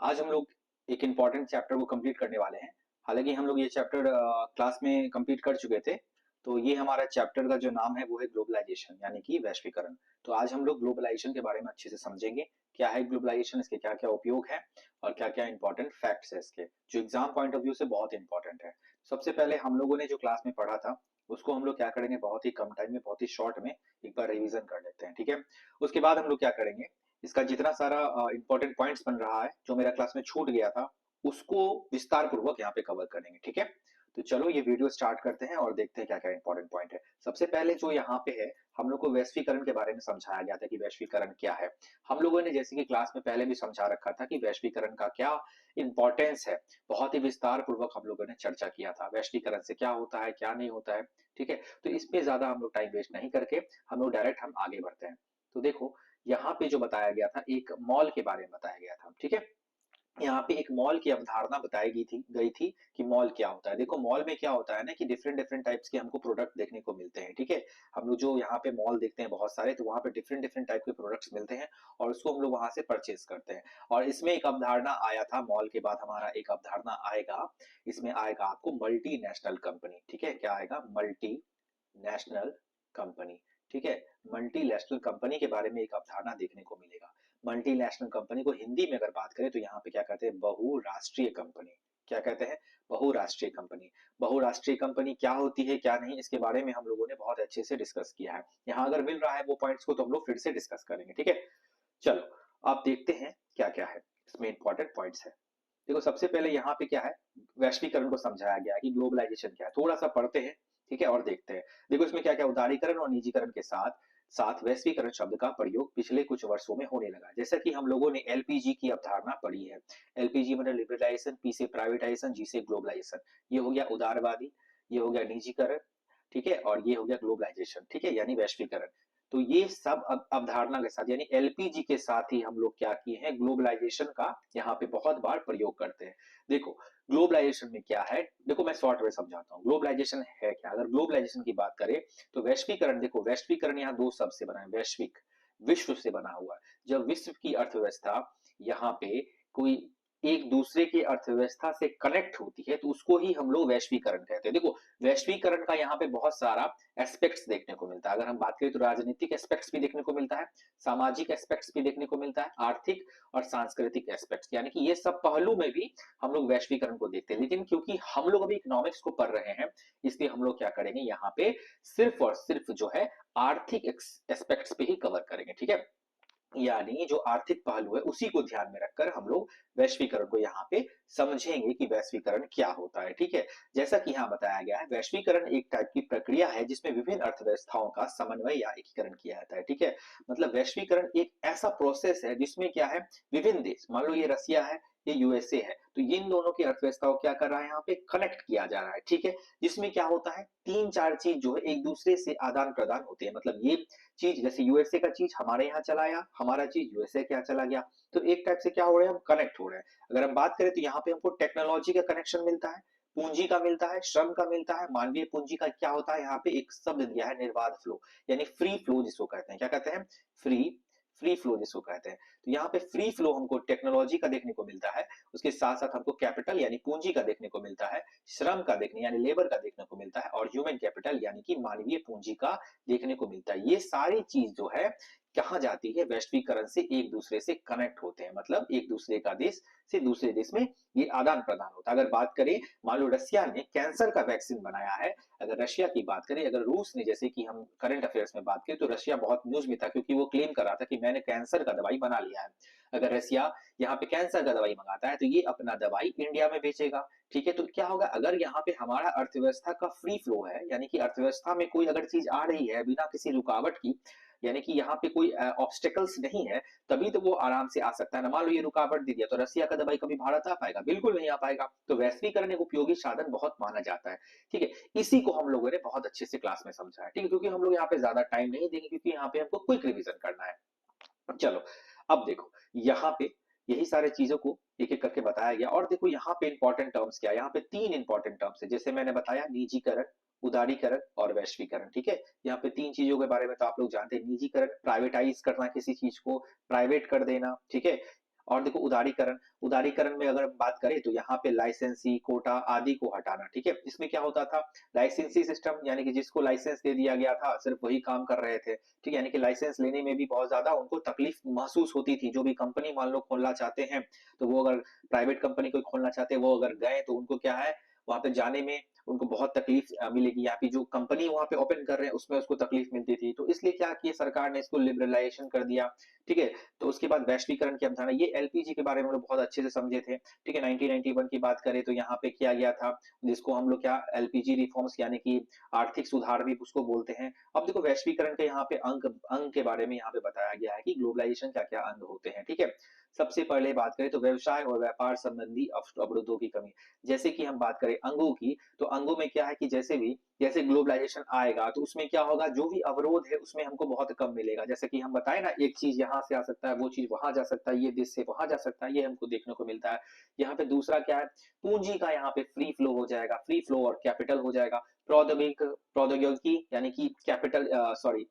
आज हम लोग एक इम्पॉर्टेंट चैप्टर को कंप्लीट करने वाले हैं। हालांकि हम लोग ये चैप्टर क्लास में कंप्लीट कर चुके थे। तो ये हमारा चैप्टर का जो नाम है वो है ग्लोबलाइजेशन यानी कि वैश्वीकरण। तो आज हम लोग ग्लोबलाइजेशन के बारे में अच्छे से समझेंगे। क्या है ग्लोबलाइजेशन, इसके क्या क्या उपयोग है और क्या क्या इंपॉर्टेंट फैक्ट्स है इसके, जो एग्जाम पॉइंट ऑफ व्यू से बहुत इंपॉर्टेंट है। सबसे पहले हम लोगों ने जो क्लास में पढ़ा था उसको हम लोग क्या करेंगे, बहुत ही कम टाइम में, बहुत ही शॉर्ट में एक बार रिवीजन कर लेते हैं, ठीक है। उसके बाद हम लोग क्या करेंगे, इसका जितना सारा इंपॉर्टेंट पॉइंट्स बन रहा है जो मेरा क्लास में छूट गया था उसको विस्तार पूर्वक यहाँ पे कवर करेंगे, ठीक है। तो चलो ये वीडियो स्टार्ट करते हैं और देखते हैं क्या क्या इंपॉर्टेंट पॉइंट है। सबसे पहले जो यहाँ पे है, हम लोग को वैश्वीकरण के बारे में समझाया गया था कि वैश्वीकरण क्या है। हम लोगों ने जैसे कि क्लास में पहले भी समझा रखा था कि वैश्वीकरण का क्या इंपॉर्टेंस है, बहुत ही विस्तार पूर्वक हम लोगों ने चर्चा किया था वैश्वीकरण से क्या होता है क्या नहीं होता है, ठीक है। तो इसमें ज्यादा हम लोग टाइम वेस्ट नहीं करके हम लोग डायरेक्ट हम आगे बढ़ते हैं। तो देखो, यहाँ पे जो बताया गया था एक मॉल के बारे में बताया गया था, ठीक है। यहाँ पे एक मॉल की अवधारणा बताई गई थी कि मॉल क्या होता है। देखो मॉल में क्या होता है ना कि डिफरेंट डिफरेंट टाइप्स के हमको प्रोडक्ट देखने को मिलते हैं, ठीक है। हम लोग जो यहाँ पे मॉल देखते हैं बहुत सारे, तो वहाँ पे डिफरेंट डिफरेंट टाइप के प्रोडक्ट्स मिलते हैं और उसको हम लोग वहां से परचेज करते हैं। और इसमें एक अवधारणा आया था, मॉल के बाद हमारा एक अवधारणा आएगा, इसमें आएगा आपको मल्टीनेशनल कंपनी, ठीक है। क्या आएगा? मल्टी नेशनल कंपनी, ठीक है। मल्टीनेशनल कंपनी के बारे में एक अवधारणा देखने को मिलेगा। मल्टीनेशनल कंपनी को हिंदी में अगर बात करें तो यहाँ पे क्या कहते हैं, बहुराष्ट्रीय कंपनी। क्या कहते हैं? बहुराष्ट्रीय कंपनी। बहुराष्ट्रीय कंपनी क्या होती है क्या नहीं, इसके बारे में हम लोगों ने बहुत अच्छे से डिस्कस किया है। यहाँ अगर मिल रहा है वो पॉइंट्स को तो हम लोग फिर से डिस्कस करेंगे, ठीक है। चलो आप देखते हैं क्या क्या है इसमें इंपॉर्टेंट पॉइंट्स है। देखो सबसे पहले यहाँ पे क्या है, वैश्वीकरण को समझाया गया है कि ग्लोबलाइजेशन क्या है, थोड़ा सा पढ़ते हैं, ठीक है, और देखते हैं। देखो इसमें क्या क्या उदारीकरण और निजीकरण के साथ साथ वैश्वीकरण शब्द का प्रयोग पिछले कुछ वर्षों में होने लगा। जैसा कि हम लोगों ने एलपीजी की अवधारणा पढ़ी है। एलपीजी मतलब लिबरलाइजेशन, पी से प्राइवेटाइजेशन, जी से ग्लोबलाइजेशन। ये हो गया उदारवादी, ये हो गया निजीकरण, ठीक है, और ये हो गया ग्लोबलाइजेशन, ठीक है, यानी वैश्वीकरण। तो ये सब अवधारणा के साथ यानी एलपीजी के साथ ही हम लोग क्या किए हैं, ग्लोबलाइजेशन का यहाँ पे बहुत बार प्रयोग करते हैं। देखो ग्लोबलाइजेशन में क्या है, देखो मैं शॉर्ट में समझाता हूँ ग्लोबलाइजेशन है क्या। अगर ग्लोबलाइजेशन की बात करें तो वैश्वीकरण, देखो वैश्वीकरण यहाँ दो शब्द से बना है, वैश्विक, विश्व से बना हुआ है। जब विश्व की अर्थव्यवस्था यहाँ पे कोई एक दूसरे की अर्थव्यवस्था से कनेक्ट होती है तो उसको ही हम लोग वैश्वीकरण कहते हैं। देखो वैश्वीकरण का यहाँ पे बहुत सारा एस्पेक्ट्स देखने को मिलता है। अगर हम बात करें तो राजनीतिक एस्पेक्ट्स भी देखने को मिलता है, सामाजिक एस्पेक्ट्स भी देखने को मिलता है, आर्थिक और सांस्कृतिक एस्पेक्ट्स, यानी कि ये सब पहलू में भी हम लोग वैश्वीकरण को देखते हैं। लेकिन क्योंकि हम लोग अभी इकोनॉमिक्स को पढ़ रहे हैं इसलिए हम लोग क्या करेंगे, यहाँ पे सिर्फ और सिर्फ जो है आर्थिक एस्पेक्ट्स पे ही कवर करेंगे, ठीक है। यानी जो आर्थिक पहलू है उसी को ध्यान में रखकर हम लोग वैश्वीकरण को यहाँ पे समझेंगे कि वैश्वीकरण क्या होता है, ठीक है। जैसा कि यहाँ बताया गया है, वैश्वीकरण एक टाइप की प्रक्रिया है जिसमें विभिन्न अर्थव्यवस्थाओं का समन्वय या एकीकरण किया जाता है, ठीक है। मतलब वैश्वीकरण एक ऐसा प्रोसेस है जिसमें क्या है, विभिन्न देश, मान लो ये रसिया है, ये यूएसए है, तो इन दोनों की अर्थव्यवस्था को क्या कर रहा है, यहाँ पे कनेक्ट किया जा रहा है, ठीक है। जिसमें क्या होता है, तीन चार चीज जो है एक दूसरे से आदान प्रदान होते हैं। मतलब ये चीज जैसे यूएसए का चीज हमारे यहाँ चला आया, हमारा चीज यूएसए के यहाँ चला गया, तो एक टाइप से क्या हो रहा है, हम कनेक्ट हो रहे हैं। अगर हम बात करें तो यहाँ पे हमको टेक्नोलॉजी का कनेक्शन मिलता है, पूंजी का मिलता है, श्रम का मिलता है, मानवीय पूंजी का क्या होता है, यहाँ पे एक शब्द दिया है निर्बाध फ्लो, यानी फ्री फ्लो जिसको कहते हैं। क्या कहते हैं? फ्री फ्री फ्लो जिसको कहते हैं। तो यहाँ पे फ्री फ्लो हमको टेक्नोलॉजी का देखने को मिलता है, उसके साथ साथ हमको कैपिटल यानी पूंजी का देखने को मिलता है, श्रम का देखने यानी लेबर का देखने को मिलता है, और ह्यूमन कैपिटल यानी कि मानवीय पूंजी का देखने को मिलता है। ये सारी चीज जो है कहाँ जाती है, वैश्वीकरण से एक दूसरे से कनेक्ट होते हैं। मतलब एक दूसरे का देश से दूसरे देश में ये आदान प्रदान होता है। अगर बात करें, मान लो रशिया ने कैंसर का वैक्सीन बनाया है, अगर रशिया की बात करें, अगर रूस ने, जैसे कि हम करंट अफेयर्स में बात करें तो रशिया बहुत न्यूज में था क्योंकि वो क्लेम कर रहा था कि मैंने कैंसर का दवाई बना लिया है। अगर रशिया यहाँ पे कैंसर का दवाई मंगाता है तो ये अपना दवाई इंडिया में बेचेगा, ठीक है। तो क्या होगा, अगर यहाँ पे हमारा अर्थव्यवस्था का फ्री फ्लो है, यानी कि अर्थव्यवस्था में कोई अगर चीज आ रही है बिना किसी रुकावट की, यानी कि यहाँ पे कोई ऑब्स्टेकल्स नहीं है, तभी तो वो आराम से आ सकता है ना। मान लो ये रुकावट दे दिया तो रसिया का दवाई कभी भारत आ पाएगा? बिल्कुल नहीं आ पाएगा। तो वैश्वीकरण एक उपयोगी साधन बहुत माना जाता है, ठीक है। इसी को हम लोगों ने बहुत अच्छे से क्लास में समझा है, ठीक है, क्योंकि हम लोग यहाँ पे ज्यादा टाइम नहीं देंगे क्योंकि यहाँ पे हमको क्विक रिवीजन करना है। चलो अब देखो, यहाँ पे यही सारे चीजों को एक एक करके बताया गया। और देखो यहाँ पे इंपॉर्टेंट टर्म्स क्या है, यहाँ पे तीन इंपॉर्टेंट टर्म्स है, जैसे मैंने बताया निजीकरण, उदारीकरण और वैश्वीकरण, ठीक है। यहाँ पे तीन चीजों के बारे में तो आप लोग जानते हैं। निजीकरण, प्राइवेटाइज करना, किसी चीज को प्राइवेट कर देना, ठीक है। और देखो उदारीकरण, उदारीकरण में अगर बात करें तो यहाँ पे लाइसेंसी, कोटा आदि को हटाना, ठीक है। इसमें क्या होता था, लाइसेंसी सिस्टम यानी कि जिसको लाइसेंस दे दिया गया था सिर्फ वही काम कर रहे थे, ठीक है। यानी कि लाइसेंस लेने में भी बहुत ज्यादा उनको तकलीफ महसूस होती थी। जो भी कंपनी मान लो खोलना चाहते हैं, तो वो अगर प्राइवेट कंपनी कोई खोलना चाहते हैं, वो अगर गए तो उनको क्या है, वहां पे जाने में उनको बहुत तकलीफ मिलेगी। यहाँ पे जो कंपनी वहां पे ओपन कर रहे हैं उसमें उसको तकलीफ मिलती थी, तो इसलिए क्या किया सरकार ने, इसको लिबरलाइजेशन कर दिया, ठीक है। तो उसके बाद वैश्वीकरण की अवधारणा, ये एलपीजी के बारे में हम लोग बहुत अच्छे से समझे थे, ठीक है। 1991 की बात करें तो यहाँ पे किया गया था, जिसको हम लोग क्या एलपीजी रिफॉर्म्स यानी कि आर्थिक सुधार भी उसको बोलते हैं। अब देखो वैश्वीकरण के यहाँ पे अंक अंग के बारे में यहाँ पे बताया गया है कि ग्लोबलाइजेशन क्या क्या अंग होते हैं, ठीक है। सबसे पहले बात करें तो व्यवसाय और व्यापार संबंधी अवरोधों की कमी। जैसे कि हम बात करें अंगों की, तो अंगों में क्या है कि जैसे ग्लोबलाइजेशन आएगा तो उसमें क्या होगा, जो भी अवरोध है उसमें हमको बहुत कम मिलेगा। जैसे कि हम बताए ना, एक चीज यहाँ से आ सकता है, वो चीज वहां जा सकता है, ये देश से वहां जा सकता है, ये हमको देखने को मिलता है। यहाँ पे दूसरा क्या है, पूंजी का यहाँ पे फ्री फ्लो हो जाएगा, फ्री फ्लो और कैपिटल हो जाएगा। प्रौद्योगिकी यानी कि कैपिटल, सॉरी,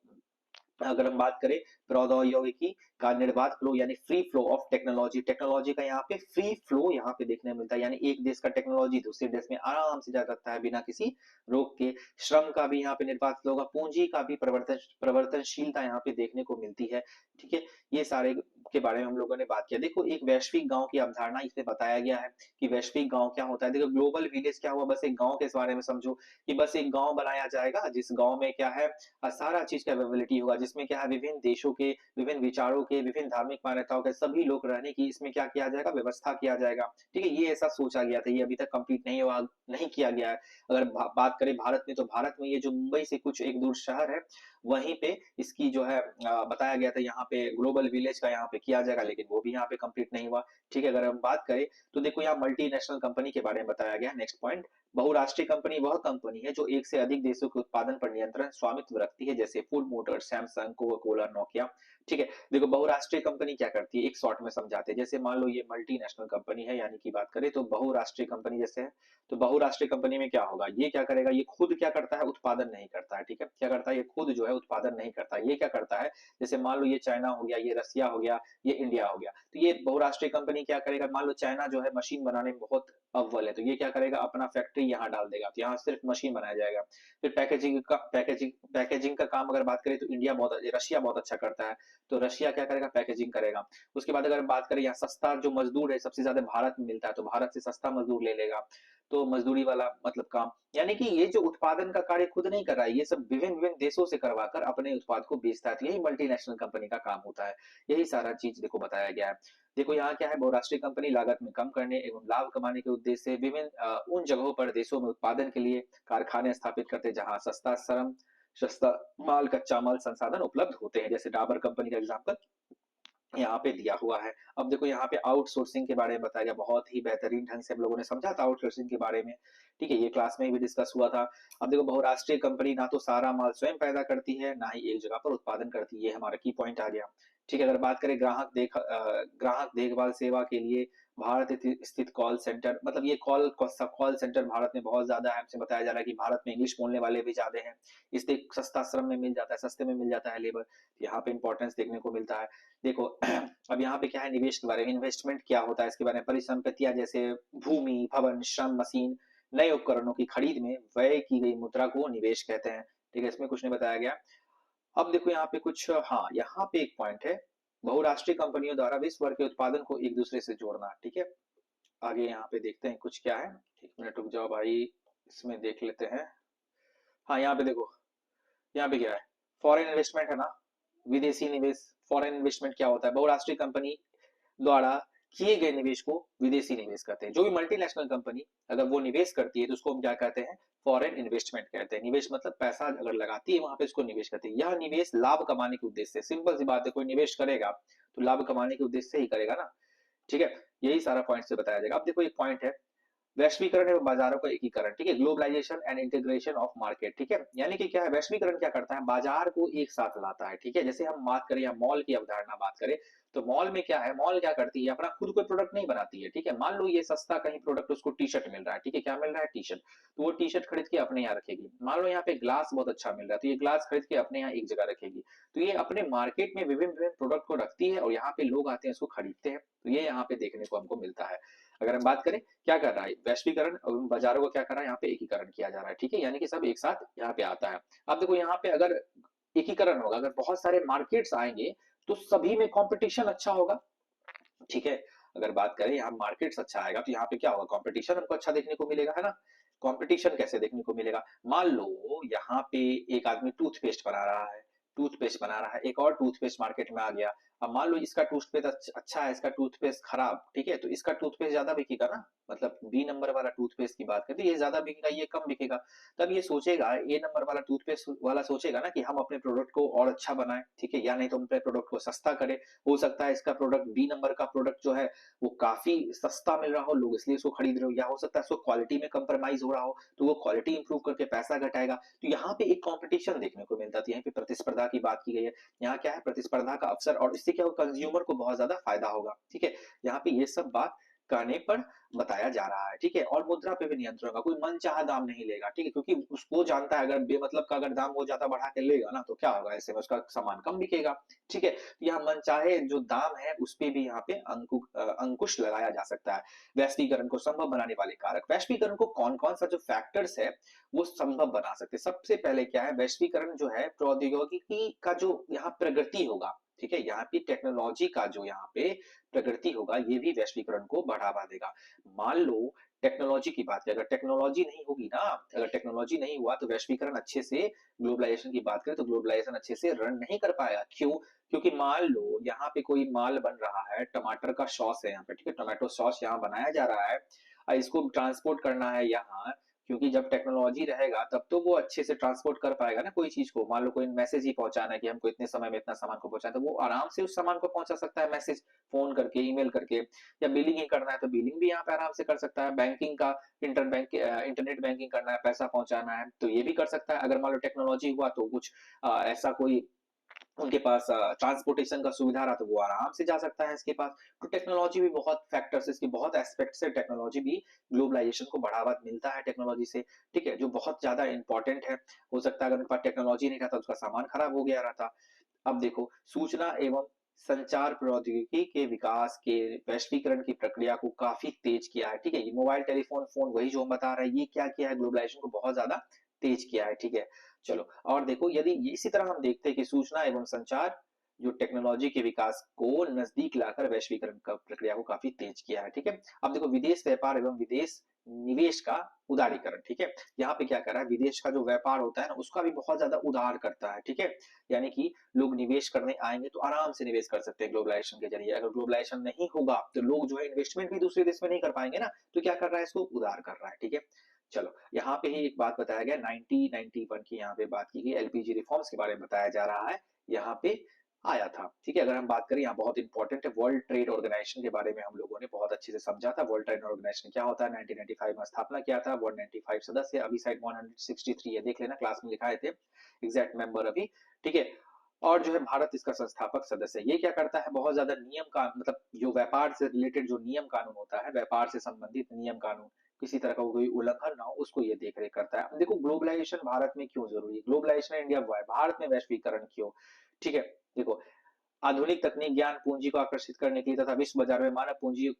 अगर हम बात करें प्रौद्योगिकी का निर्बाध फ्लो यानी free flow of technology, technology का यहाँ पे फ्री फ्लो यहाँ पे देखने को मिलता है। यानी एक देश का टेक्नोलॉजी दूसरे देश में आराम से जा सकता है बिना किसी रोक के। श्रम का भी यहाँ पे निर्बाध फ्लो होगा, पूंजी का भी परिवर्तनशीलता यहाँ पे देखने को मिलती है, ठीक है। ये सारे के बारे में हम लोगों ने बात किया। देखो एक वैश्विक गांव की अवधारणा इसमें बताया गया है कि वैश्विक गांव क्या होता है। देखो ग्लोबल विलेज क्या हुआ, बस एक गांव के बारे में समझो कि बस एक गांव बनाया जाएगा जिस गांव में क्या है, सारा चीज का अवेलेबिलिटी होगा, जिसमें क्या है विभिन्न देशों के, विभिन्न विचारों के, विभिन्न धार्मिक मान्यताओं के सभी लोग रहने की इसमें क्या किया जाएगा, व्यवस्था किया जाएगा, ठीक है। ये ऐसा सोचा गया था, ये अभी तक कंप्लीट नहीं हुआ, नहीं किया गया है। अगर बात करें भारत में, तो भारत में ये जो मुंबई से कुछ एक दूर शहर है, वहीं पे इसकी जो है बताया गया था यहाँ पे ग्लोबल विलेज का यहाँ पे किया जाएगा, लेकिन वो भी यहाँ पे कंप्लीट नहीं हुआ, ठीक है। अगर हम बात करें तो देखो यहाँ मल्टीनेशनल कंपनी के बारे में बताया गया। नेक्स्ट पॉइंट, बहुराष्ट्रीय कंपनी वह कंपनी है जो एक से अधिक देशों के उत्पादन पर नियंत्रण स्वामित्व रखती है, जैसे food motor, Samsung, Coca Cola, Nokia, ठीक है। देखो बहुराष्ट्रीय कंपनी क्या करती है, एक शॉर्ट में समझाते हैं। जैसे मान लो ये मल्टीनेशनल कंपनी है, यानी कि बात करें तो बहुराष्ट्रीय कंपनी जैसे है, तो बहुराष्ट्रीय कंपनी में क्या होगा, ये क्या करेगा, ये खुद क्या करता है, उत्पादन नहीं करता है, ठीक है। क्या करता है, ये खुद जो है उत्पादन नहीं करता है, ये क्या करता है, जैसे मान लो ये चाइना हो गया, ये रसिया हो गया, ये इंडिया हो गया, तो ये बहुराष्ट्रीय कंपनी क्या करेगा, मान लो चाइना जो है मशीन बनाने में बहुत अव्वल है, तो ये क्या करेगा, अपना फैक्ट्री यहाँ डाल देगा, तो यहाँ सिर्फ मशीन बनाया जाएगा। फिर पैकेजिंग का काम अगर बात करें तो रशिया बहुत अच्छा करता है, तो रशिया क्या करेगा, पैकेजिंग करेगा। उसके बाद अगर बात करें यहाँ सस्ता जो मजदूर है सबसे ज्यादा भारत में मिलता है, तो भारत से सस्ता मजदूर ले लेगा, तो मजदूरी वाला मतलब काम, यानी कि ये जो उत्पादन का कार्य खुद नहीं कर रहा है, ये सब विभिन्न विभिन्न देशों से करवाकर अपने उत्पाद को बेचता है, तो यही मल्टीनेशनल कंपनी का काम होता है। यही सारा चीज देखो बताया गया है। देखो यहाँ क्या है, बहुराष्ट्रीय कंपनी लागत में कम करने एवं लाभ कमाने के उद्देश्य से विभिन्न उन जगहों पर देशों में उत्पादन के लिए कारखाने स्थापित करते हैं जहां सस्ता माल, कच्चा माल, संसाधन उपलब्ध होते हैं। जैसे डाबर कंपनी का एग्जांपल यहाँ पे दिया हुआ है। अब देखो यहाँ पे आउटसोर्सिंग के बारे में बताया गया, बहुत ही बेहतरीन ढंग से हम लोगों ने समझा था आउटसोर्सिंग के बारे में, ठीक है। ये क्लास में भी डिस्कस हुआ था। अब देखो बहुराष्ट्रीय कंपनी ना तो सारा माल स्वयं पैदा करती है, ना ही एक जगह पर उत्पादन करती है, ये हमारा की पॉइंट आ गया, ठीक है। अगर बात करें ग्राहक देखभाल सेवा के लिए भारत स्थित कॉल सेंटर, मतलब ये कॉल सेंटर भारत में बहुत ज्यादा है। हमसे बताया जा रहा है कि भारत में इंग्लिश बोलने वाले भी ज्यादा हैं, इसलिए सस्ता श्रम में मिल जाता है, सस्ते में मिल जाता है लेबर, यहाँ पे इंपॉर्टेंस देखने को मिलता है। देखो अब यहाँ पे क्या है, निवेश के बारे में, इन्वेस्टमेंट क्या होता है इसके बारे में, परिसंपत्तियां जैसे भूमि, भवन, श्रम, मशीन, नए उपकरणों की खरीद में व्यय की गई मुद्रा को निवेश कहते हैं, ठीक है। इसमें कुछ नहीं बताया गया। अब देखो यहाँ पे कुछ, हाँ यहाँ पे एक पॉइंट है, बहुराष्ट्रीय कंपनियों द्वारा विश्व भर के उत्पादन को एक दूसरे से जोड़ना, ठीक है। आगे यहाँ पे देखते हैं कुछ क्या है, एक मिनट रुक जाओ भाई, इसमें देख लेते हैं। हाँ यहाँ पे देखो, यहाँ पे क्या है, फॉरेन इन्वेस्टमेंट है ना, विदेशी निवेश। फॉरेन इन्वेस्टमेंट क्या होता है, बहुराष्ट्रीय कंपनी द्वारा किए गए निवेश को विदेशी निवेश कहते हैं। जो भी मल्टीनेशनल कंपनी अगर वो निवेश करती है तो उसको हम क्या कहते हैं, फॉरेन इन्वेस्टमेंट कहते हैं। निवेश मतलब पैसा अगर लगाती है वहां पे उसको निवेश कहते हैं। यह निवेश लाभ कमाने के उद्देश्य से, सिंपल सी बात है, कोई निवेश करेगा तो लाभ कमाने के उद्देश्य से ही करेगा ना, ठीक है। यही सारा पॉइंट से बताया जाएगा। अब देखो एक पॉइंट है, वैश्वीकरण एवं बाजारों का एकीकरण, ठीक है, globalisation and integration of market, ठीक है, यानी कि क्या है, वैश्वीकरण क्या करता है, बाजार को एक साथ लाता है, ठीक है, जैसे हम बात करें या मॉल की अवधारणा बात करें, तो मॉल में क्या है, मॉल क्या करती है, अपना खुद कोई प्रोडक्ट नहीं बनाती है, ठीक है, मान लो ये सस्ता कहीं प्रोडक्ट उसको टी शर्ट मिल रहा है, ठीक है, क्या मिल रहा है, टी शर्ट, तो वो टी शर्ट खरीद के अपने यहाँ रखेगी, मान लो यहाँ पे ग्लास बहुत अच्छा मिल रहा है, तो ये ग्लास खरीद के अपने यहाँ एक जगह रखेगी, तो ये अपने मार्केट में विभिन्न विभिन्न प्रोडक्ट को रखती है और यहाँ पे लोग आते हैं इसको खरीदते हैं, तो ये यहाँ पे देखने को हमको मिलता है। अगर हम बात करें क्या कर रहा है वैश्वीकरण, बाजारों को क्या कर रहा है, यहाँ पे एकीकरण किया जा रहा है, ठीक है, यानी कि सब एक साथ यहाँ पे आता है। अब देखो यहाँ पे अगर एकीकरण होगा, अगर बहुत सारे मार्केट्स आएंगे तो सभी में कंपटीशन अच्छा होगा, ठीक है, अगर बात करें यहाँ मार्केट्स अच्छा आएगा तो यहाँ पे क्या होगा, कंपटीशन हमको अच्छा देखने को मिलेगा, है ना। कंपटीशन कैसे देखने को मिलेगा, मान लो यहाँ पे एक आदमी टूथपेस्ट बना रहा है, टूथपेस्ट बना रहा है, एक और टूथपेस्ट मार्केट में आ गया, अब मान लो इसका टूथपेस्ट अच्छा है, इसका टूथपेस्ट खराब, ठीक है, तो इसका टूथपेस्ट ज्यादा बिकेगा ना, मतलब बी नंबर वाला टूथपेस्ट की बात करें तो ये ज्यादा बिकेगा, ये कम बिकेगा, तब ये सोचेगा, ए नंबर वाला टूथपेस्ट वाला सोचेगा ना कि हम अपने प्रोडक्ट को और अच्छा बनाएं, ठीक है, या नहीं तो हम अपने प्रोडक्ट को सस्ता करें, हो सकता है इसका प्रोडक्ट बी नंबर का प्रोडक्ट जो है वो काफी सस्ता मिल रहा हो, लोग इसलिए इसको खरीद रहे हो, या हो सकता है इसको क्वालिटी में कंप्रोमाइज हो रहा हो तो वो क्वालिटी इंप्रूव करके पैसा घटाएगा, तो यहाँ पे एक कंपटीशन देखने को मिलता है, यहाँ पे प्रतिस्पर्धा की बात की गई है, यहाँ क्या है, प्रतिस्पर्धा का अवसर, और इससे क्या होगा, कंज्यूमर को बहुत ज्यादा फायदा होगा, ठीक है, यहाँ पे ये सब बात कहने पर बताया जा रहा है, ठीक है, और मुद्रा पे भी नियंत्रण होगा, कोई मनचाहा दाम नहीं लेगा, ठीक है, क्योंकि उसको जानता है अगर बेमतलब का अगर दाम वो ज्यादा बढ़ा के लेगा ना तो क्या होगा, ऐसे में उसका सामान कम बिकेगा, ठीक है, तो यहाँ मनचाहे जो दाम है उस पे भी यहाँ पे अंकुश लगाया जा सकता है। वैश्वीकरण को संभव बनाने वाले कारक, वैश्वीकरण को कौन कौन सा जो फैक्टर्स है वो संभव बना सकते हैं, सबसे पहले क्या है, वैश्वीकरण जो है प्रौद्योगिकी का जो यहाँ प्रगति होगा, ठीक है, यहाँ पे टेक्नोलॉजी का जो यहाँ पे प्रगति होगा ये भी वैश्वीकरण को बढ़ावा देगा। मान लो टेक्नोलॉजी की बात करें, अगर टेक्नोलॉजी नहीं होगी ना, अगर टेक्नोलॉजी नहीं हुआ तो वैश्वीकरण अच्छे से, ग्लोबलाइजेशन की बात करें तो ग्लोबलाइजेशन अच्छे से रन नहीं कर पाएगा, क्यों, क्योंकि मान लो यहाँ पे कोई माल बन रहा है, टमाटर का सॉस है यहाँ पे, ठीक है, टोमेटो सॉस यहाँ बनाया जा रहा है, इसको ट्रांसपोर्ट करना है यहाँ, क्योंकि जब टेक्नोलॉजी रहेगा तब तो वो अच्छे से ट्रांसपोर्ट कर पाएगा ना कोई चीज को, मान लो कोई मैसेज ही पहुंचाना है कि हमको इतने समय में इतना सामान को पहुंचाना, तो वो आराम से उस सामान को पहुंचा सकता है, मैसेज फोन करके, ईमेल करके, या बिलिंग ही करना है तो बिलिंग भी यहाँ पे आराम से कर सकता है, बैंकिंग का इंटरनेट बैंकिंग करना है, पैसा पहुंचाना है तो ये भी कर सकता है, अगर मान लो टेक्नोलॉजी हुआ तो कुछ ऐसा कोई उनके पास ट्रांसपोर्टेशन का सुविधा रहा तो वो आराम से जा सकता है इसके पास, तो टेक्नोलॉजी भी बहुत फैक्टर्स, इसके बहुत एस्पेक्ट से टेक्नोलॉजी भी ग्लोबलाइजेशन को बढ़ावा मिलता है टेक्नोलॉजी से, ठीक है, जो बहुत ज्यादा इंपॉर्टेंट है, हो सकता है अगर उनके पास टेक्नोलॉजी नहीं रहता तो उसका सामान खराब हो गया रहता। अब देखो सूचना एवं संचार प्रौद्योगिकी के विकास के वैश्वीकरण की प्रक्रिया को काफी तेज किया है, ठीक है, ये मोबाइल टेलीफोन फोन वही जो हम बता रहे हैं, ये क्या किया है, ग्लोबलाइजेशन को बहुत ज्यादा तेज किया है, ठीक है। चलो और देखो यदि इसी तरह हम देखते हैं कि सूचना एवं संचार जो टेक्नोलॉजी के विकास को नजदीक लाकर वैश्वीकरण का प्रक्रिया को काफी तेज किया है, ठीक है। अब देखो विदेश व्यापार एवं विदेश निवेश का उदारीकरण, ठीक है, यहाँ पे क्या कर रहा है, विदेश का जो व्यापार होता है ना उसका भी बहुत ज्यादा उदार करता है, ठीक है, यानी कि लोग निवेश करने आएंगे तो आराम से निवेश कर सकते हैं ग्लोबलाइजेशन के जरिए, अगर ग्लोबलाइजेशन नहीं होगा तो लोग जो है इन्वेस्टमेंट भी दूसरे देश में नहीं कर पाएंगे ना, तो क्या कर रहा है, इसको उदार कर रहा है, ठीक है। चलो यहाँ पे ही एक बात बताया गया 1991 की यहाँ पे बात की गई, एलपीजी रिफॉर्म्स के बारे में बताया जा रहा है, यहाँ पे आया था, ठीक है, अगर हम बात करें यहाँ बहुत इंपॉर्टेंट है, वर्ल्ड ट्रेड ऑर्गेनाइजेशन के बारे में हम लोगों ने बहुत अच्छे से समझा था, वर्ल्ड ट्रेड ऑर्गेनाइजेशन क्या होता है, 1995 में स्थापना किया था, 195 सदस्य, अभी साइड 163 है, देख लेना क्लास में लिखाए थे, एग्जैक्ट मेंबर अभी, ठीक है, और जो है भारत इसका संस्थापक सदस्य है, ये क्या करता है, बहुत ज्यादा नियम का मतलब जो व्यापार से रिलेटेड जो नियम कानून होता है, व्यापार से संबंधित नियम कानून, किसी तरह का कोई उल्लंघन ना हो उसको ये देख रेख करता है। देखो ग्लोबलाइजेशन भारत में क्यों जरूरी है, ग्लोबलाइजेशन इंडिया हुआ है, भारत में वैश्वीकरण क्यों, ठीक है, देखो आधुनिक तकनीक ज्ञान पूंजी को आकर्षित करने के लिए तथा विश्व बाजार में मानव पूंजी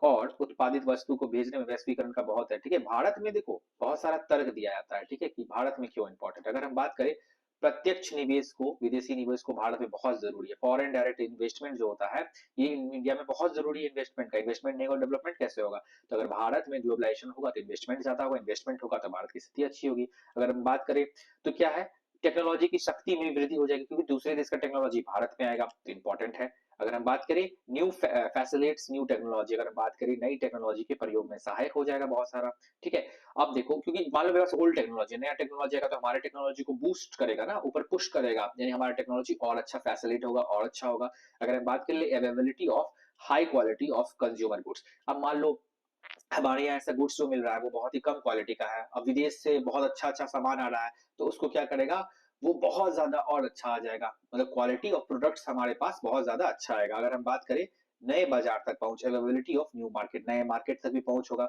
और उत्पादित वस्तु को भेजने में वैश्वीकरण का बहुत है, ठीक है, भारत में देखो बहुत सारा तर्क दिया जाता है, ठीक है, कि भारत में क्यों इंपॉर्टेंट, अगर हम बात करें प्रत्यक्ष निवेश को, विदेशी निवेश को भारत में बहुत जरूरी है, फॉरेन डायरेक्ट इन्वेस्टमेंट जो होता है ये इंडिया में बहुत जरूरी है, इन्वेस्टमेंट का, इन्वेस्टमेंट नहीं होगा डेवलपमेंट कैसे होगा, तो अगर भारत में ग्लोबलाइजेशन होगा तो इन्वेस्टमेंट ज्यादा होगा, इन्वेस्टमेंट होगा तो भारत की स्थिति अच्छी होगी। अगर हम बात करें तो क्या है, टेक्नोलॉजी की शक्ति में वृद्धि हो जाएगी क्योंकि दूसरे देश का टेक्नोलॉजी भारत में आएगा तो इंपॉर्टेंट है। अगर हम बात करें न्यू फैसिलिटेट्स न्यू टेक्नोलॉजी, अगर हम बात करें नई टेक्नोलॉजी के प्रयोग में सहायक हो जाएगा बहुत सारा, ठीक है। अब देखो क्योंकि मान लो मेरे पास ओल्ड टेक्नोलॉजी, नया टेक्नोलॉजी आएगा तो हमारे टेक्नोलॉजी को बूस्ट करेगा ना, ऊपर पुश करेगा, यानी हमारा टेक्नोलॉजी और अच्छा फैसिलिट होगा और अच्छा होगा। अगर हम बात करें availability of high quality of consumer goods, अब मान लो हमारे यहाँ ऐसा गुड्स जो मिल रहा है वो बहुत ही कम क्वालिटी का है, अब विदेश से बहुत अच्छा अच्छा सामान आ रहा है, तो उसको क्या करेगा, वो बहुत ज्यादा और अच्छा आ जाएगा, मतलब क्वालिटी ऑफ प्रोडक्ट्स हमारे पास बहुत ज्यादा अच्छा आएगा। अगर हम बात करें नए बाजार तक पहुंच, अवेलेबिलिटी ऑफ न्यू मार्केट, नए मार्केट तक भी पहुंच होगा।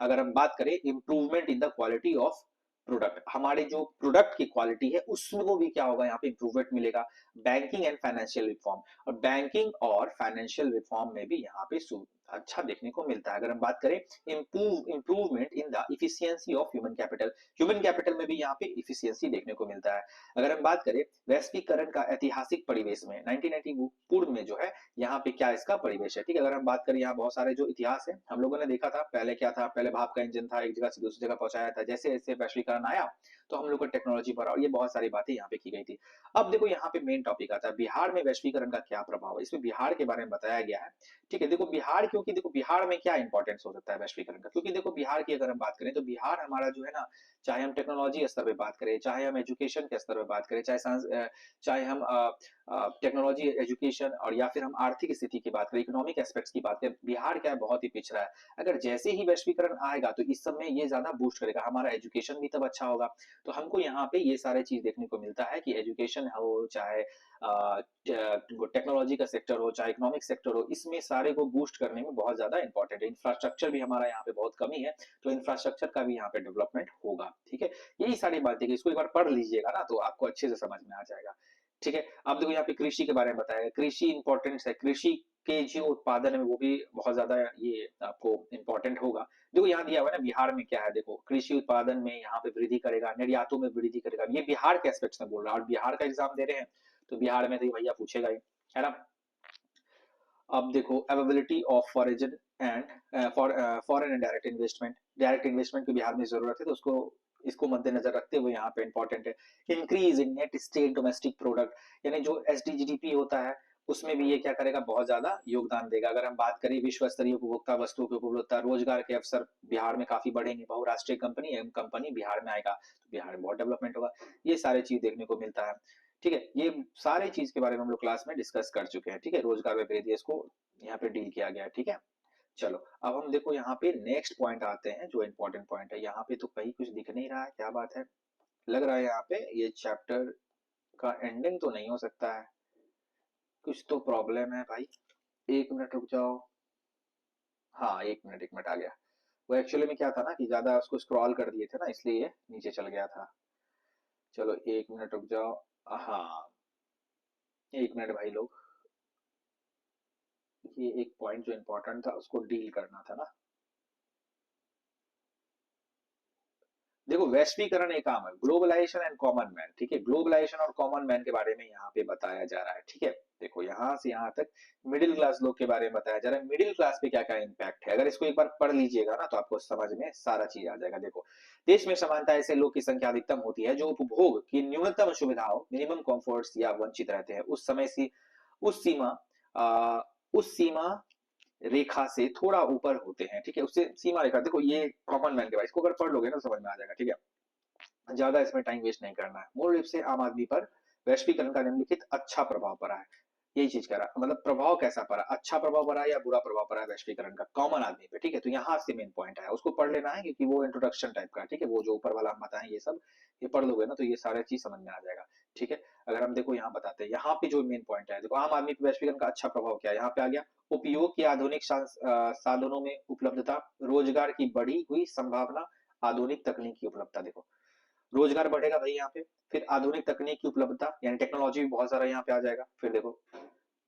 अगर हम बात करें improvement in the quality of product, हमारे जो प्रोडक्ट की क्वालिटी है उसमें भी क्या होगा, यहाँ पे इम्प्रूवमेंट मिलेगा। बैंकिंग एंड फाइनेंशियल रिफॉर्म, और बैंकिंग और फाइनेंशियल रिफॉर्म में भी यहाँ पे अच्छा देखने को मिलता है। अगर हम बात करें improvement in the efficiency of human capital, human capital में भी यहाँ पे इफिशियंसी देखने को मिलता है। अगर हम बात करें वैश्वीकरण का ऐतिहासिक परिवेश में 1990 पूर्व में जो है यहाँ पे क्या इसका परिवेश है, ठीक है। अगर हम बात करें यहाँ बहुत सारे जो इतिहास है हम लोगों ने देखा था, पहले क्या था, पहले भाप का इंजन था, एक जगह से दूसरी जगह पहुंचाया था, जैसे जैसे वैश्वीकरण आया तो हम लोग को टेक्नोलॉजी बढ़ा, और ये बहुत सारी बातें यहाँ पे की गई थी। अब देखो यहाँ पे मेन टॉपिक आता है बिहार में वैश्वीकरण का क्या प्रभाव है, इसमें बिहार के बारे में बताया गया है। ठीक है, देखो बिहार, क्योंकि देखो बिहार में क्या इंपॉर्टेंस हो सकता है वैश्वीकरण का, क्योंकि देखो बिहार की अगर हम बात करें तो बिहार हमारा जो है ना, चाहे हम टेक्नोलॉजी स्तर पे बात करें, चाहे हम एजुकेशन के स्तर पे बात करें, चाहे हम टेक्नोलॉजी एजुकेशन और या फिर हम आर्थिक स्थिति की बात करें, इकोनॉमिक एस्पेक्ट्स की बात करें, बिहार क्या है, बहुत ही पिछड़ा है। अगर जैसे ही वैश्वीकरण आएगा तो इस समय ये ज्यादा बूस्ट करेगा, हमारा एजुकेशन भी तब अच्छा होगा। तो हमको यहाँ पे ये सारे चीज देखने को मिलता है कि एजुकेशन हो, चाहे टेक्नोलॉजी का सेक्टर हो, चाहे इकोनॉमिक सेक्टर हो, इसमें सारे को बूस्ट करने में बहुत ज्यादा इंपॉर्टेंट है। इंफ्रास्ट्रक्चर भी हमारा यहाँ पे बहुत कमी है, तो इंफ्रास्ट्रक्चर का भी यहाँ पे डेवलपमेंट होगा। ठीक है, यही सारी बातें कि इसको एक बार पढ़ लीजिएगा ना तो आपको अच्छे से समझ में आ जाएगा। ठीक है, अब देखो यहाँ पे कृषि के बारे में बताया, कृषि इंपॉर्टेंस है, कृषि के जो उत्पादन है वो भी बहुत ज्यादा ये आपको इंपॉर्टेंट होगा। देखो यहाँ दिया हुआ है ना बिहार में क्या है, देखो कृषि उत्पादन में यहाँ पे वृद्धि करेगा, निर्यातों में वृद्धि करेगा, ये बिहार के एस्पेक्ट्स में बोल रहा है, और बिहार का एग्जाम दे रहे हैं तो बिहार में तो ये भैया पूछेगा ही, है ना। अब देखो availability of foreign and foreign and direct investment की बिहार में जरूरत है, तो उसको इसको मद्देनजर रखते हुए यहाँ पे इंपॉर्टेंट है। Increase in net state domestic product, यानी जो एसडीजीडीपी होता है उसमें भी ये क्या करेगा, बहुत ज्यादा योगदान देगा। अगर हम बात करें विश्व स्तरीय उपभोक्ता वस्तुओं की उपलब्धता, रोजगार के अवसर बिहार में काफी बढ़ेंगे, बहुराष्ट्रीय कंपनी एवं कंपनी बिहार में आएगा तो बिहार में बहुत डेवलपमेंट होगा। ये सारे चीज देखने को मिलता है। ठीक है, ये सारे चीज के बारे में हम लोग क्लास में डिस्कस कर चुके हैं। ठीक है, रोजगार में वृद्धि इसको यहाँ पे डील किया गया है। ठीक है, चलो अब हम देखो यहाँ पे नेक्स्ट पॉइंट आते हैं जो इम्पोर्टेंट पॉइंट है। यहाँ पे तो कहीं कुछ दिख नहीं रहा है, क्या बात है, लग रहा है यहाँ पे ये चैप्टर का एंडिंग तो नहीं हो सकता है, कुछ तो प्रॉब्लम है भाई। एक मिनट रुक जाओ, हाँ एक मिनट आ गया। वो एक्चुअली में क्या था ना कि ज्यादा उसको स्क्रॉल कर दिए थे ना, इसलिए ये नीचे चल गया था। चलो एक मिनट रुक जाओ, हाँ एक मिनट भाई लोग, ये एक पॉइंट जो इम्पोर्टेंट था उसको डील करना था ना। देखो वैश्वीकरण एक काम है, ग्लोबलाइजेशन एंड कॉमन मैन, ठीक है, ग्लोबलाइजेशन और कॉमन मैन के बारे में यहाँ पे बताया जा रहा है। ठीक है, देखो यहाँ से यहाँ तक मिडिल क्लास लोग के बारे में बताया जा रहा है, मिडिल क्लास पे क्या क्या इम्पैक्ट है, अगर इसको एक बार पढ़ लीजिएगा ना तो आपको समझ में सारा चीज आ जाएगा। देखो देश में समानता ऐसे लोग की संख्या अधिकतम होती है जो उपभोग की न्यूनतम सुविधाओं मिनिमम कॉम्फर्ट्स या वंचित रहते हैं, उस समय से उस सीमा आ, उस सीमा रेखा से थोड़ा ऊपर होते हैं। ठीक है, उससे सीमा रेखा, देखो ये कॉमन मैन के बाद इसको अगर पढ़ लोगे ना तो समझ में आ जाएगा। ठीक है, ज्यादा इसमें टाइम वेस्ट नहीं करना है। मूल रूप से आम आदमी पर वैश्वीकरण का निम्नलिखित अच्छा प्रभाव पड़ा है, यही चीज कह रहा, मतलब प्रभाव कैसा पड़ा, अच्छा प्रभाव पड़ा है या बुरा प्रभाव पड़ा है वैश्वीकरण का कॉमन आदमी पे। ठीक है, तो यहाँ से मेन पॉइंट है, उसको पढ़ लेना है क्योंकि वो इंट्रोडक्शन टाइप का है। ठीक है, वो जो ऊपर वाला हम बताएं ये सब ये पढ़ लोगे ना तो ये सारे चीज समझ में आ जाएगा। ठीक है, अगर हम देखो यहाँ बताते हैं, यहाँ पे जो मेन पॉइंट है, देखो आम आदमी पे वैश्वीकरण का अच्छा प्रभाव क्या है, यहाँ पे आ गया उपयोग की आधुनिक साधनों में उपलब्धता, रोजगार की बढ़ी हुई संभावना, आधुनिक तकनीक की उपलब्धता। देखो रोजगार बढ़ेगा भाई यहाँ पे, फिर आधुनिक तकनीक की उपलब्धता यानी टेक्नोलॉजी भी बहुत सारा यहाँ पे आ जाएगा। फिर देखो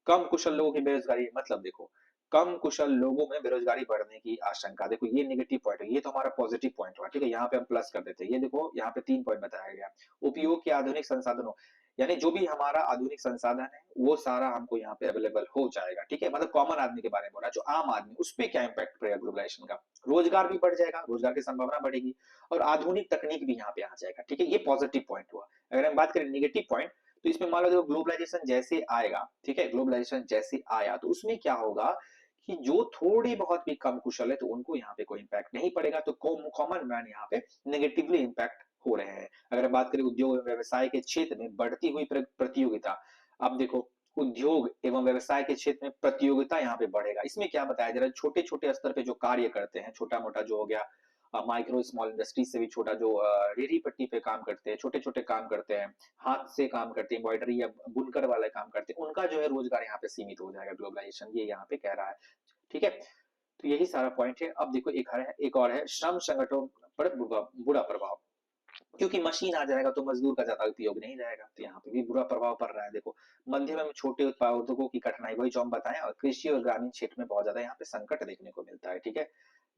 कम कुशल लोगों की बेरोजगारी, मतलब देखो कम कुशल लोगों में बेरोजगारी बढ़ने की आशंका, देखो ये नेगेटिव पॉइंट है, ये तो हमारा पॉजिटिव पॉइंट हुआ। ठीक है, यहाँ पे हम प्लस कर देते हैं, ये देखो यहाँ पे 3 पॉइंट बताया गया। उपयोग के आधुनिक संसाधनों, यानी जो भी हमारा आधुनिक संसाधन है वो सारा हमको यहाँ पे अवेलेबल हो जाएगा। ठीक है, मतलब कॉमन आदमी के बारे में बोल रहा है, जो आम आदमी उस पर क्या इम्पैक्ट पड़ेगा ग्लोबलाइजेशन का, रोजगार भी बढ़ जाएगा, रोजगार की संभावना बढ़ेगी, और आधुनिक तकनीक भी यहाँ पे आ जाएगा। ठीक है, ये पॉजिटिव पॉइंट हुआ। अगर हम बात करें निगेटिव पॉइंट, तो इसमें मान लो देखो ग्लोबलाइजेशन जैसे आएगा, ठीक है, ग्लोबलाइजेशन जैसे आया तो उसमें क्या होगा कि जो थोड़ी बहुत भी कम कुशल है तो उनको यहाँ पे कोई इम्पैक्ट नहीं पड़ेगा, तो कॉमन मैन यहाँ पे नेगेटिवली इम्पैक्ट हो रहे हैं। अगर बात करें उद्योग व्यवसाय के क्षेत्र में बढ़ती हुई प्रतियोगिता, अब देखो उद्योग एवं व्यवसाय के क्षेत्र में प्रतियोगिता यहाँ पे बढ़ेगा। इसमें क्या बताया जा रहा है, छोटे-छोटे स्तर पे जो कार्य करते हैं, छोटा-मोटा जो हो गया माइक्रो स्मॉल इंडस्ट्री से भी छोटा जो रेहड़ी पट्टी पे काम करते हैं, छोटे-छोटे काम करते हैं, हाथ से काम करते हैं, एम्ब्रॉयडरी या बुनकर वाले काम करते हैं, उनका जो है रोजगार यहाँ पे सीमित हो जाएगा ग्लोबलाइजेशन, ये यहाँ पे कह रहा है। ठीक है? तो यही सारा पॉइंट है। अब देखो एक और है श्रम संगठनों पर बुरा बुरा प्रभाव। क्योंकि मशीन आ जाएगा तो मजदूर का ज्यादा उपयोग नहीं रहेगा, तो यहाँ पे भी बुरा प्रभाव पड़ रहा है। देखो मध्यम एवं छोटे उत्पादकों की कठिनाई, वही जो हम बताएं, और कृषि और ग्रामीण क्षेत्र में बहुत ज्यादा यहाँ पे संकट देखने को मिलता है। ठीक है,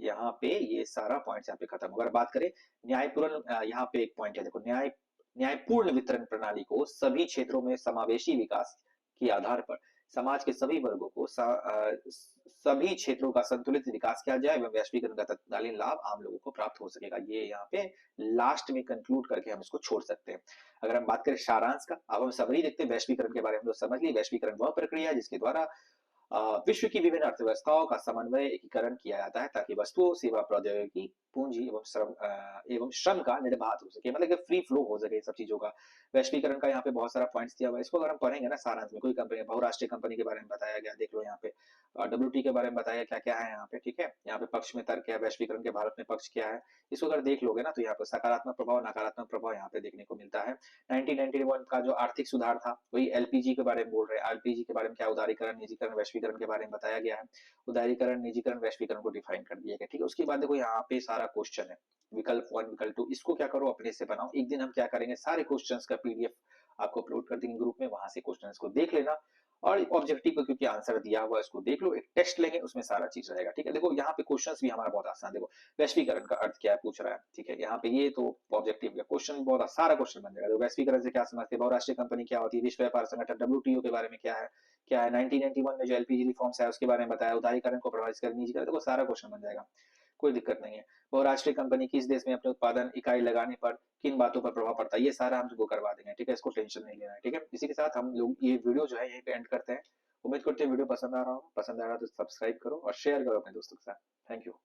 यहाँ पे ये सारा पॉइंट यहाँ पे खत्म। अगर बात करें न्यायपूर्ण, यहाँ पे एक पॉइंट है, देखो न्यायपूर्ण वितरण प्रणाली को सभी क्षेत्रों में समावेशी विकास के आधार पर समाज के सभी वर्गों को सभी क्षेत्रों का संतुलित विकास किया जाए एवं वैश्वीकरण का तत्कालीन लाभ आम लोगों को प्राप्त हो सकेगा। ये यहाँ पे लास्ट में कंक्लूड करके हम इसको छोड़ सकते हैं। अगर हम बात करें सारांश का, अब हम समरी देखते हैं। वैश्वीकरण के बारे में हम लोग समझ लिए। वैश्वीकरण वह प्रक्रिया है जिसके द्वारा विश्व की विभिन्न अर्थव्यवस्थाओं का समन्वय एकीकरण किया जाता है ताकि वस्तुओं, सेवा, प्रौद्योगिकी, पूंजी एवं श्रम का निर्बाध हो सके, मतलब कि फ्री फ्लो हो सके सब चीजों का। वैश्वीकरण का यहाँ पे बहुत सारा पॉइंट्स दिया हुआ है, इसको अगर हम पढ़ेंगे ना सारांश में, कोई कंपनी, बहुराष्ट्रीय कंपनी के बारे में बताया गया, देख लो यहाँ पे WT के बारे में बताया क्या क्या है यहाँ पे। ठीक है, यहाँ पे पक्ष में तर्क है, वैश्वीकरण के भारत में पक्ष क्या है, इसको अगर देख लोगे ना तो यहाँ पे सकारात्मक प्रभाव, नकारात्मक प्रभाव यहाँ पे देखने को मिलता है। 1991 का जो आर्थिक सुधार था, वही LPG के बारे में बोल रहे हैं। LPG के बारे में क्या, उदारीकरण, निजीकरण, वैश्वीकरण के बारे में बताया गया है। उदारीकरण, निजीकरण, वैश्वीकरण को डिफाइन कर दिया गया। ठीक है, उसके बाद देखो यहाँ पे सारा क्वेश्चन है, विकल्प 1, विकल्प 2, इसको क्या करो, अपने से बनाओ। एक दिन हम क्या करेंगे, सारे क्वेश्चंस का PDF आपको अपलोड कर देंगे ग्रुप में, वहां से क्वेश्चंस को देख लेना और ऑब्जेक्टिव को, क्योंकि आंसर दिया हुआ है, इसको देख लो। एक टेस्ट लेंगे, उसमें सारा चीज रहेगा। ठीक है, देखो यहाँ पे क्वेश्चंस भी हमारा बहुत आसान। देखो वैश्वीकरण का अर्थ क्या है पूछ रहा है। ठीक है, यहाँ पे ये तो ऑब्जेक्टिव का क्वेश्चन, बहुत सारा क्वेश्चन बन जाएगा। तो वैश्वीकरण से क्या समझते हैं, बहुराष्ट्रीय कंपनी क्या होती है, विश्व व्यापार संगठन WTO के बारे में क्या है 1991 में जो LPG रिफॉर्म्स है उसके बारे में बताया, उदारीकरण को प्रभावित कर, निजीकरण, देखो सारा क्वेश्चन बन जाएगा, कोई दिक्कत नहीं है। बहुराष्ट्रीय कंपनी किस देश में अपने उत्पादन इकाई लगाने पर किन बातों पर प्रभाव पड़ता है, ये सारा हम तुमको करवा देंगे। ठीक है, इसको टेंशन नहीं लेना है। ठीक है, इसी के साथ हम लोग ये वीडियो जो है यहीं पे एंड करते हैं। उम्मीद करते हैं वीडियो पसंद आ रहा हो, पसंद आ रहा हो तो सब्सक्राइब करो और शेयर करो अपने दोस्तों के साथ। Thank you.